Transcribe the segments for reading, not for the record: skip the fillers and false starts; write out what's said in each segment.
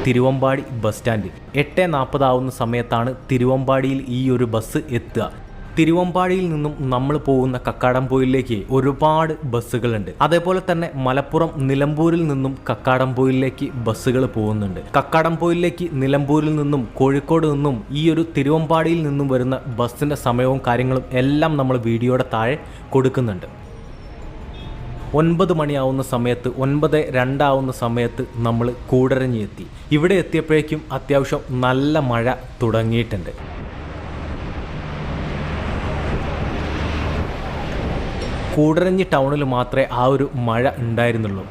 Thiruvambady bus stand. 8:40 ആവുന്ന സമയത്താണ് തിരുവമ്പാടിയിൽ ഈ ഒരു ബസ് എത്തുക. തിരുവമ്പാടിയിൽ നിന്നും നമ്മൾ പോകുന്ന കക്കാടംപൊയിലേക്ക് ഒരുപാട് ബസ്സുകളുണ്ട്. അതേപോലെ തന്നെ മലപ്പുറം നിലമ്പൂരിൽ നിന്നും കക്കാടംപൊയിലേക്ക് ബസ്സുകൾ പോകുന്നുണ്ട്. കക്കാടംപൊയിലേക്ക് നിലമ്പൂരിൽ നിന്നും കോഴിക്കോട് നിന്നും ഈ ഒരു തിരുവമ്പാടിയിൽ നിന്നും വരുന്ന ബസ്സിൻ്റെ സമയവും കാര്യങ്ങളും എല്ലാം നമ്മൾ വീഡിയോയുടെ താഴെ കൊടുക്കുന്നുണ്ട്. 9 മണിയാവുന്ന സമയത്ത് 9:02 ആവുന്ന സമയത്ത് നമ്മൾ കൂടരഞ്ഞി എത്തി. ഇവിടെ എത്തിയപ്പോഴേക്കും അത്യാവശ്യം നല്ല മഴ തുടങ്ങിയിട്ടുണ്ട്. കൂടരഞ്ഞി ടൗണിൽ മാത്രമേ ആ ഒരു മഴ ഉണ്ടായിരുന്നുള്ളൂ.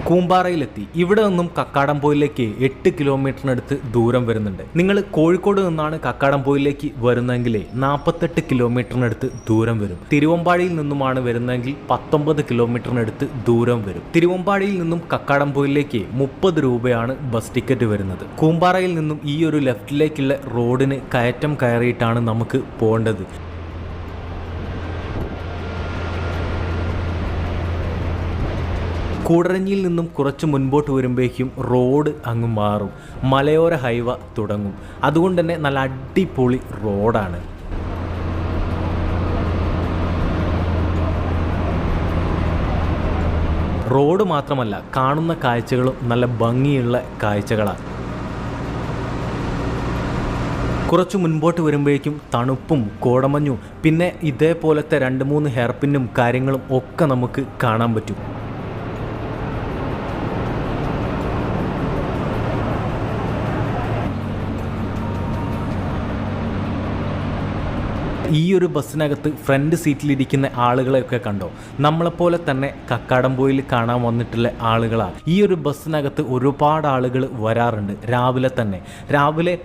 കൂമ്പാറയിലെത്തി. ഇവിടെ നിന്നും കക്കാടംപൊയിലേക്ക് 8 കിലോമീറ്ററിനടുത്ത് ദൂരം വരുന്നുണ്ട്. നിങ്ങൾ കോഴിക്കോട് നിന്നാണ് കക്കാടംപൊയിലേക്ക് വരുന്നതെങ്കിൽ 48 കിലോമീറ്ററിനടുത്ത് ദൂരം വരും. തിരുവമ്പാടിയിൽ നിന്നുമാണ് വരുന്നതെങ്കിൽ 19 കിലോമീറ്ററിനടുത്ത് ദൂരം വരും. തിരുവമ്പാടിയിൽ നിന്നും കക്കാടംപൊയിലേക്ക് 30 രൂപയാണ് ബസ് ടിക്കറ്റ് വരുന്നത്. കൂമ്പാറയിൽ നിന്നും ഈ ഒരു ലെഫ്റ്റിലേക്കുള്ള റോഡിന് കയറ്റം കയറിയിട്ടാണ് നമുക്ക് പോകേണ്ടത്. കൂടരഞ്ഞിയിൽ നിന്നും കുറച്ച് മുൻപോട്ട് വരുമ്പോഴേക്കും റോഡ് അങ്ങ് മാറും. മലയോര ഹൈവ തുടങ്ങും. അതുകൊണ്ട് തന്നെ നല്ല അടിപൊളി റോഡാണ്. റോഡ് മാത്രമല്ല, കാണുന്ന കാഴ്ചകളും നല്ല ഭംഗിയുള്ള കാഴ്ചകളാണ്. കുറച്ച് മുൻപോട്ട് വരുമ്പോഴേക്കും തണുപ്പും കോടമഞ്ഞും പിന്നെ ഇതേപോലത്തെ 2-3 ഹെയർപിന്നും കാര്യങ്ങളും ഒക്കെ നമുക്ക് കാണാൻ പറ്റും. ഈ ഒരു ബസ്സിനകത്ത് ഫ്രണ്ട് സീറ്റിലിരിക്കുന്ന ആളുകളെയൊക്കെ കണ്ടോ? നമ്മളെപ്പോലെ തന്നെ കക്കാടംപൊയിൽ കാണാൻ വന്നിട്ടുള്ള ആളുകളാണ്. ഈ ഒരു ബസ്സിനകത്ത് ഒരുപാട് ആളുകൾ വരാറുണ്ട്. രാവിലെ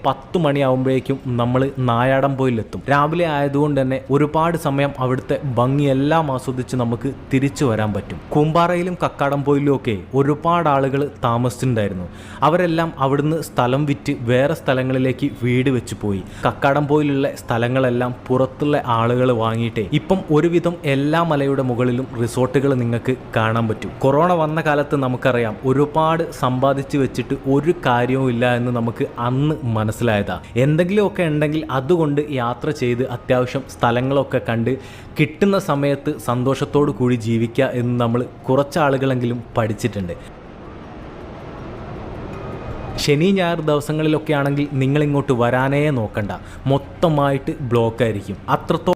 10 മണിയാവുമ്പോഴേക്കും നമ്മൾ നായാടംപൊയിലെത്തും. രാവിലെ ആയതുകൊണ്ട് തന്നെ ഒരുപാട് സമയം അവിടുത്തെ ഭംഗിയെല്ലാം ആസ്വദിച്ച് നമുക്ക് തിരിച്ചു വരാൻ പറ്റും. കൂമ്പാറയിലും കക്കാടംപൊയിലും ഒക്കെ ഒരുപാട് ആളുകൾ താമസിച്ചിട്ടുണ്ടായിരുന്നു. അവരെല്ലാം അവിടുന്ന് സ്ഥലം വിറ്റ് വേറെ സ്ഥലങ്ങളിലേക്ക് വീട് വെച്ച് പോയി. കക്കാടംപൊയിലുള്ള സ്ഥലങ്ങളെല്ലാം പുറത്തുള്ള ആളുകൾ വാങ്ങിയിട്ടേ ഇപ്പം ഒരുവിധം എല്ലാ മലയുടെ മുകളിലും റിസോർട്ടുകൾ നിങ്ങൾക്ക് കാണാൻ പറ്റും. കൊറോണ വന്ന കാലത്ത് നമുക്കറിയാം ഒരുപാട് സമ്പാദിച്ചു വെച്ചിട്ട് ഒരു കാര്യവും ഇല്ല എന്ന് നമുക്ക് അന്ന് മനസ്സിലായതാ. എന്തെങ്കിലുമൊക്കെ ഉണ്ടെങ്കിൽ അതുകൊണ്ട് യാത്ര ചെയ്ത് അത്യാവശ്യം സ്ഥലങ്ങളൊക്കെ കണ്ട് കിട്ടുന്ന സമയത്ത് സന്തോഷത്തോടു കൂടി ജീവിക്കുക എന്ന് നമ്മൾ കുറച്ചാളുകളെങ്കിലും പഠിച്ചിട്ടുണ്ട്. ശനി ഞായർ ദിവസങ്ങളിലൊക്കെ ആണെങ്കിൽ നിങ്ങളിങ്ങോട്ട് വരാനേ നോക്കണ്ട. മൊത്തമായിട്ട് ബ്ലോക്കായിരിക്കും. അത്രത്തോളം